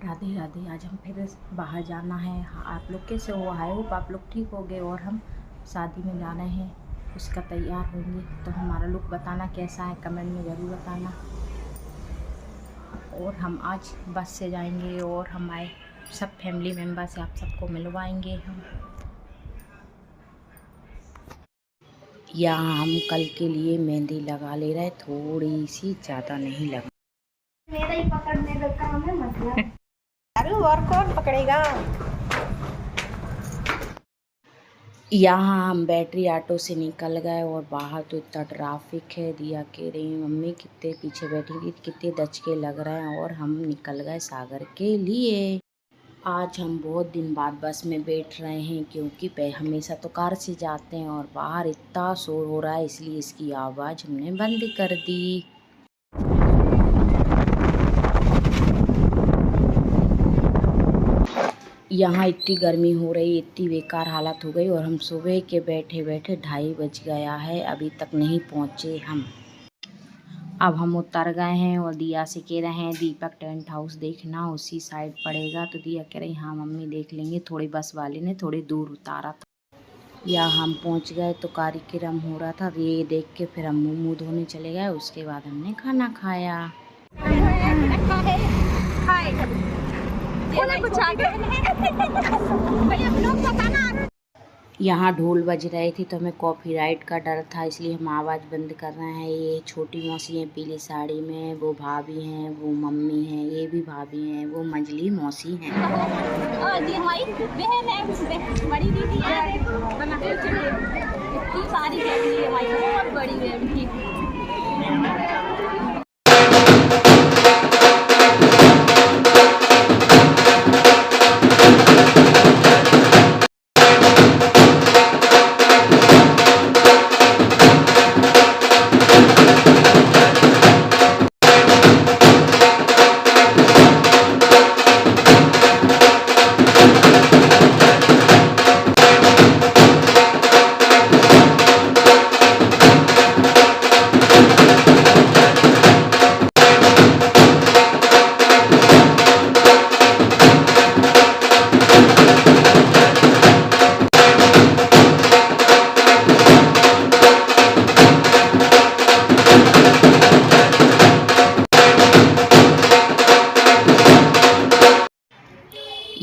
राधे राधे। आज हम फिर बाहर जाना है। आप लोग कैसे हो? आई होप आप लोग ठीक हो गए। और हम शादी में जाना है, उसका तैयार होंगे, तो हमारा लुक बताना कैसा है, कमेंट में ज़रूर बताना। और हम आज बस से जाएंगे और हमारे सब फैमिली मेम्बर से आप सबको मिलवाएंगे हम। यहाँ हम कल के लिए मेहंदी लगा ले रहे, थोड़ी सी ज़्यादा नहीं लगा। मेरा ही पकड़ने का काम है मतलब। अरे और कौन पकड़ेगा। यहाँ हम बैटरी ऑटो से निकल गए और बाहर तो इतना ट्रैफिक है। दिया कह रही मम्मी कितने पीछे बैठी थी, कितने दचके लग रहे हैं। और हम निकल गए सागर के लिए। आज हम बहुत दिन बाद बस में बैठ रहे हैं, क्योंकि हमेशा तो कार से जाते हैं और बाहर इतना शोर हो रहा है, इसलिए इसकी आवाज़ हमने बंद कर दी। यहाँ इतनी गर्मी हो रही, इतनी बेकार हालत हो गई। और हम सुबह के बैठे बैठे 2:30 बज गया है, अभी तक नहीं पहुँचे हम। अब हम उतर गए हैं और दिया से कह रहे हैं दीपक टेंट हाउस देखना, उसी साइड पड़ेगा। तो दिया कह रही हाँ मम्मी देख लेंगे। थोड़ी बस वाले ने थोड़ी दूर उतारा था। या हम पहुंच गए तो कार्यक्रम हो रहा था, ये देख के फिर हम मुँह धोने चले गए। उसके बाद हमने खाना खाया। यहाँ ढोल बज रहे थे तो हमें कॉपीराइट का डर था, इसलिए हम आवाज़ बंद कर रहे हैं। ये छोटी मौसी हैं पीली साड़ी में, वो भाभी हैं, वो मम्मी हैं, ये भी भाभी हैं, वो मंजली मौसी हैं। ये हमारी बहन है, बड़ी दीदी है। इतनी सारी फैमिली है हमारी, बहुत बड़ी फैमिली।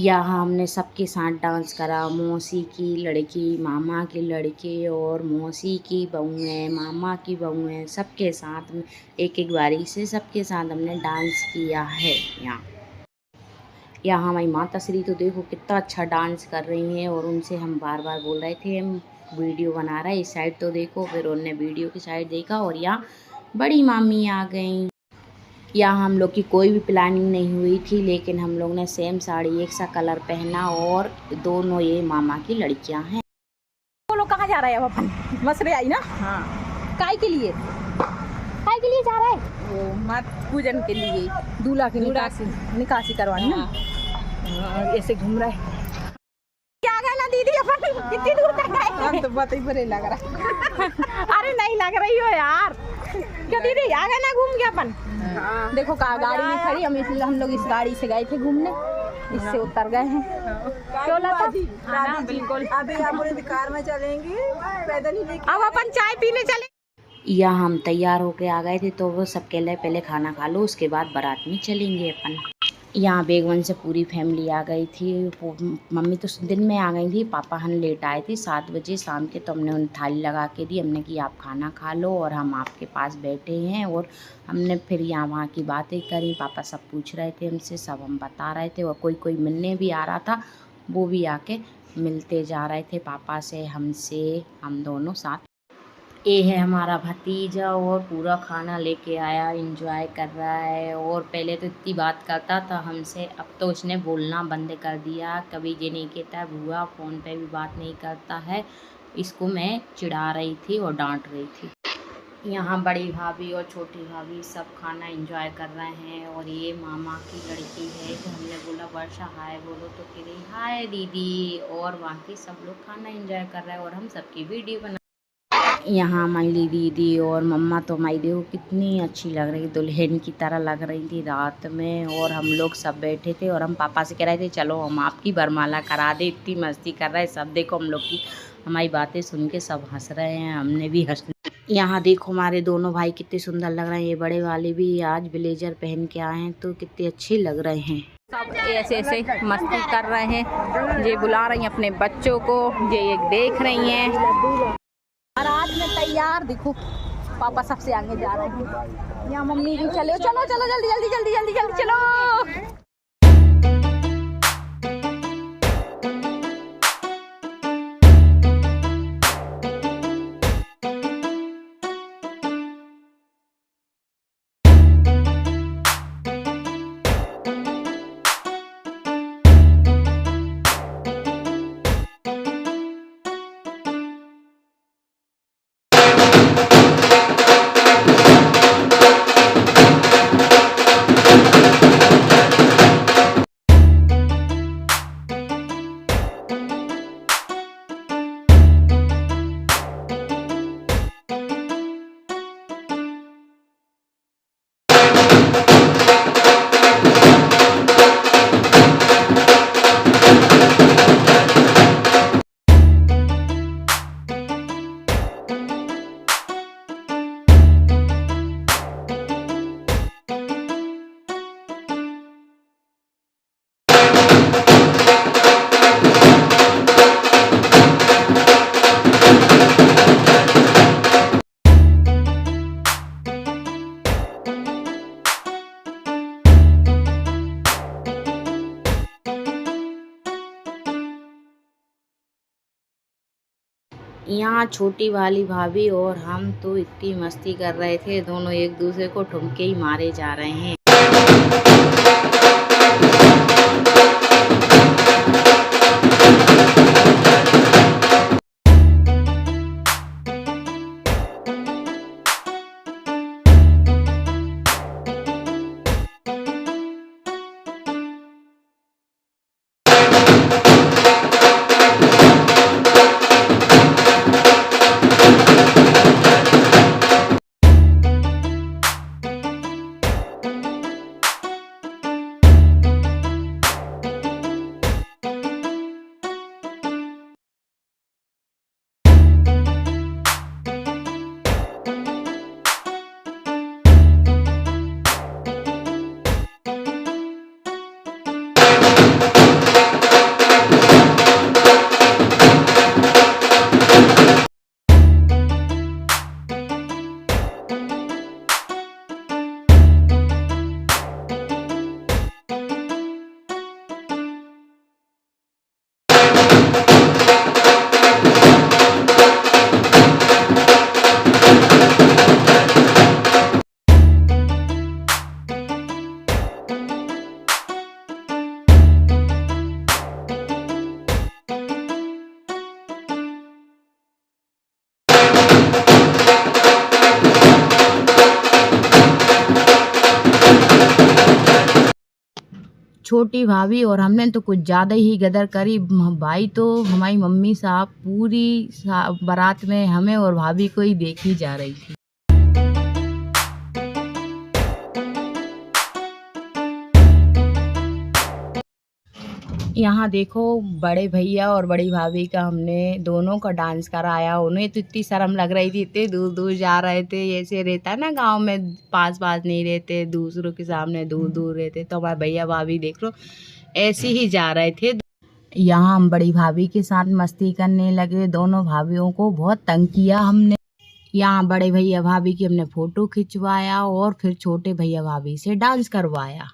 यहाँ हमने सबके साथ डांस करा। मौसी की लड़की, मामा के लड़के और मौसी की बहुएं, मामा की बहुएं, सबके साथ में एक एक बारी से सबके साथ हमने डांस किया है। यहाँ हमारी माता श्री तो देखो कितना अच्छा डांस कर रही हैं। और उनसे हम बार बार बोल रहे थे हम वीडियो बना रहे हैं, इस साइड तो देखो। फिर उन्होंने वीडियो की साइड देखा और यहाँ बड़ी मामी आ गई। यहाँ हम लोग की कोई भी प्लानिंग नहीं हुई थी, लेकिन हम लोग ने सेम साड़ी एक सा कलर पहना। और दोनों ये मामा की लड़कियां हैं। वो लोग कहाँ जा रहे हैं? अब अपन मसरे आई ना। हाँ, काय के लिए जा रहा है? वो मत पूजन के लिए, दूल्हा की निकासी करवानी ना। ऐसे घूम रहा है। क्या गए ना दीदी अपन? कितनी दूर तक गए? हम तो बहुत ही बुरे लग रहा। अरे नहीं लग रही हो यार। क्या दीदी आ गए ना घूम के अपन? देखो कहाँ गाड़ी नहीं खड़ी, हम लोग इस गाड़ी से गए थे घूमने, इससे उतर गए हैं। क्यों लता? बिल्कुल। अभी आप पूरे कार में चलेंगे, पैदल ही लेके। अब अपन चाय पीने चले। या हम तैयार होके आ गए थे, तो वो सबके लिए पहले खाना खा लो, उसके बाद बारात में चलेंगे अपन। यहाँ बेगवन से पूरी फैमिली आ गई थी। मम्मी तो दिन में आ गई थी, पापा हम लेट आए थे 7 बजे शाम के। तो हमने उन्हें थाली लगा के दी, हमने कि आप खाना खा लो और हम आपके पास बैठे हैं। और हमने फिर यहाँ वहाँ की बातें करी, पापा सब पूछ रहे थे हमसे, सब हम बता रहे थे। और कोई कोई मिलने भी आ रहा था, वो भी आके मिलते जा रहे थे पापा से, हमसे, हम दोनों साथ। ये है हमारा भतीजा और पूरा खाना लेके आया, एंजॉय कर रहा है। और पहले तो इतनी बात करता था हमसे, अब तो उसने बोलना बंद कर दिया। कभी ये नहीं कहता बुआ, फ़ोन पे भी बात नहीं करता है। इसको मैं चिढ़ा रही थी और डांट रही थी। यहाँ बड़ी भाभी और छोटी भाभी सब खाना एंजॉय कर रहे हैं। और ये मामा की लड़की है, तो हमने बोला वर्षा हाय बोलो, तो कह रही हाय दीदी। और वहाँ के सब लोग खाना एंजॉय कर रहे हैं और हम सबकी वीडियो बना। यहाँ हमारी दीदी और मम्मा तो हमारी देखो कितनी अच्छी लग रही, दुल्हन की तरह लग रही थी रात में। और हम लोग सब बैठे थे और हम पापा से कह रहे थे चलो हम आपकी वरमाला करा दे, इतनी मस्ती कर रहे सब। देखो हम लोग की हमारी बातें सुन के सब हंस रहे हैं, हमने भी हंस। यहाँ देखो हमारे दोनों भाई कितने सुंदर लग रहे हैं। ये बड़े वाले भी आज ब्लेजर पहन के आए हैं तो कितने अच्छे लग रहे हैं। सब ऐसे ऐसे मस्ती कर रहे हैं, ये बुला रही हैं अपने बच्चों को, ये देख रही हैं। बारात में तैयार देखो, पापा सबसे आगे जा रहे हैं। यहाँ मम्मी भी चलो चलो चलो जल्दी जल्दी जल्दी जल्दी जल्दी चलो। यहाँ छोटी वाली भाभी और हम तो इतनी मस्ती कर रहे थे, दोनों एक दूसरे को ठुमके ही मारे जा रहे हैं। छोटी भाभी और हमने तो कुछ ज़्यादा ही गदर करी। भाई तो हमारी मम्मी साहब पूरी बारात में हमें और भाभी को ही देखी जा रही थी। यहाँ देखो बड़े भैया और बड़ी भाभी का हमने दोनों का डांस कराया। उन्हें तो इतनी शर्म लग रही थी, इतने दूर दूर जा रहे थे। ऐसे रहता है ना गांव में, पास पास नहीं रहते, दूसरों के सामने दूर दूर रहते। तो हमारे भैया भाभी देख लो ऐसे ही जा रहे थे। यहाँ हम बड़ी भाभी के साथ मस्ती करने लगे, दोनों भाभीियों को बहुत तंग किया हमने। यहाँ बड़े भैया भाभी की हमने फ़ोटो खिंचवाया और फिर छोटे भैया भाभी से डांस करवाया।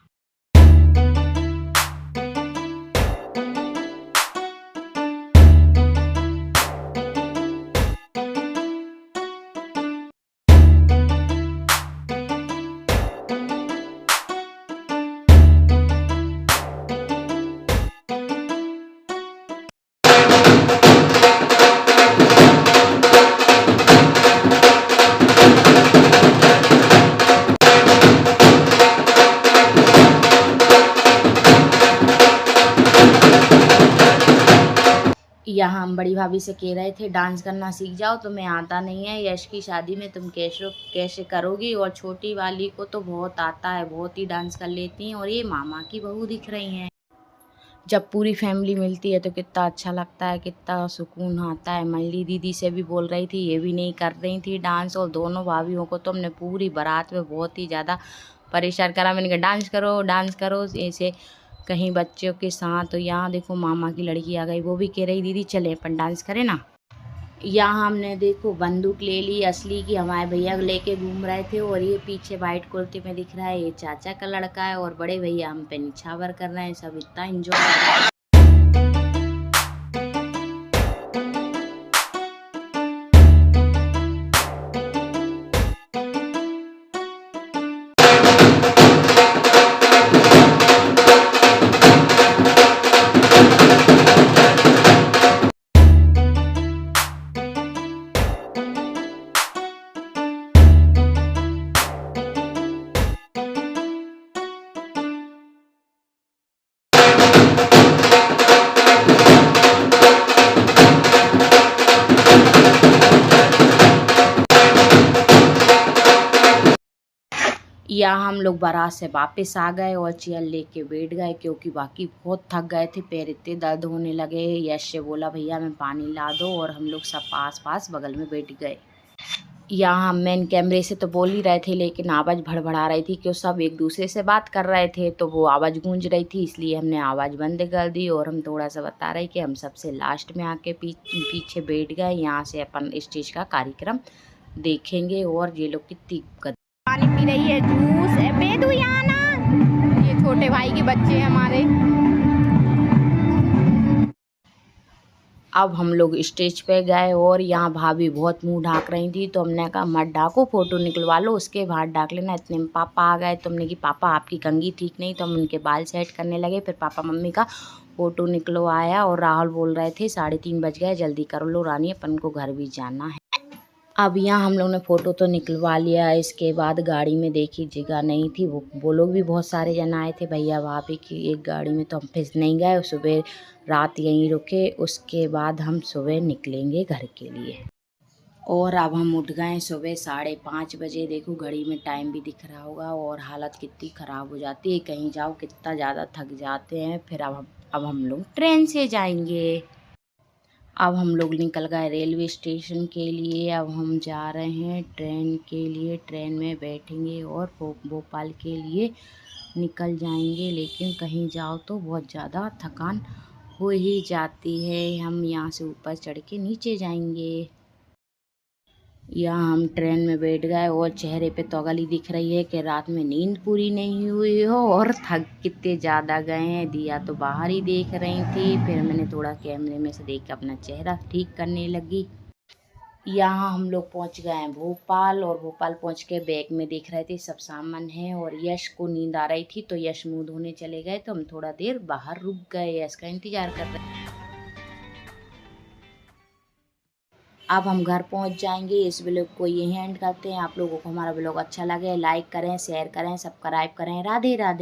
यहाँ हम बड़ी भाभी से कह रहे थे डांस करना सीख जाओ, तुम्हें आता नहीं है, यश की शादी में तुम कैसे करोगी। और छोटी वाली को तो बहुत आता है, बहुत ही डांस कर लेती हैं। और ये मामा की बहू दिख रही हैं। जब पूरी फैमिली मिलती है तो कितना अच्छा लगता है, कितना सुकून आता है। मंली दीदी से भी बोल रही थी, ये भी नहीं कर रही थी डांस। और दोनों भाभीयों को तो हमने पूरी बारात में बहुत ही ज़्यादा परेशान करा। मैंने कहा डांस करो ऐसे कहीं बच्चों के साथ। तो यहाँ देखो मामा की लड़की आ गई, वो भी कह रही दीदी चले अपन डांस करें ना। यहाँ हमने देखो बंदूक ले ली असली की, हमारे भैया लेके घूम रहे थे। और ये पीछे वाइट कुर्ते में दिख रहा है, ये चाचा का लड़का है। और बड़े भैया हम पे निछावर कर रहे हैं, सब इतना एंजॉय कर रहे हैं। यहाँ हम लोग बारात से वापस आ गए और चेयर लेके बैठ गए, क्योंकि बाकी बहुत थक गए थे, पैर इतने दर्द होने लगे। यश से बोला भैया मैं पानी ला दो, और हम लोग सब पास बगल में बैठ गए। यहाँ हम मेन कैमरे से तो बोल ही रहे थे, लेकिन आवाज़ भड़बड़ा रही थी, क्यों सब एक दूसरे से बात कर रहे थे, तो वो आवाज़ गूंज रही थी, इसलिए हमने आवाज़ बंद कर दी। और हम थोड़ा सा बता रहे कि हम सबसे लास्ट में आके पीछे बैठ गए। यहाँ से अपन स्टेज का कार्यक्रम देखेंगे। और ये लोग कितनी पानी पी रही है, जूस है। बेदू यहाँ ना, ये छोटे भाई के बच्चे हैं हमारे। अब हम लोग स्टेज पे गए, और यहाँ भाभी बहुत मुंह ढाक रही थी, तो हमने कहा मत ढाको, फ़ोटो निकलवा लो, उसके बाद ढाक लेना। इतने में पापा आ गए, तो हमने कि पापा आपकी कंघी ठीक नहीं, तो हम उनके बाल सेट करने लगे। फिर पापा मम्मी का फ़ोटो निकलवाया। और राहुल बोल रहे थे 3:30 बज गए, जल्दी कर लो रानी, अपन को घर भी जाना है। अब यहाँ हम लोग ने फ़ोटो तो निकलवा लिया। इसके बाद गाड़ी में देखी जगह नहीं थी, वो लोग भी बहुत सारे जन आए थे, भैया भाभी की एक गाड़ी में, तो हम फिर नहीं गए। सुबह रात यहीं रुके, उसके बाद हम सुबह निकलेंगे घर के लिए। और अब हम उठ गए सुबह 5:30 बजे। देखो घड़ी में टाइम भी दिख रहा होगा, और हालत कितनी ख़राब हो जाती है, कहीं जाओ कितना ज़्यादा थक जाते हैं। फिर अब हम लोग ट्रेन से जाएंगे। अब हम लोग निकल गए रेलवे स्टेशन के लिए। अब हम जा रहे हैं ट्रेन के लिए, ट्रेन में बैठेंगे और भोपाल के लिए निकल जाएंगे। लेकिन कहीं जाओ तो बहुत ज़्यादा थकान हो ही जाती है। हम यहाँ से ऊपर चढ़ के नीचे जाएंगे। यहाँ हम ट्रेन में बैठ गए, और चेहरे पे तौगली दिख रही है कि रात में नींद पूरी नहीं हुई हो, और थक कितने ज़्यादा गए हैं। दिया तो बाहर ही देख रही थी, फिर मैंने थोड़ा कैमरे में से देख के अपना चेहरा ठीक करने लगी। यहाँ हम लोग पहुँच गए हैं भोपाल, और भोपाल पहुँच के बैग में देख रहे थे सब सामान है। और यश को नींद आ रही थी, तो यश मुँह धोने चले गए, तो हम थोड़ा देर बाहर रुक गए, यश का इंतज़ार कर रहे। अब हम घर पहुंच जाएंगे। इस ब्लॉग को यहीं एंड करते हैं। आप लोगों को हमारा ब्लॉग अच्छा लगे लाइक करें, शेयर करें, सब्सक्राइब करें। राधे राधे।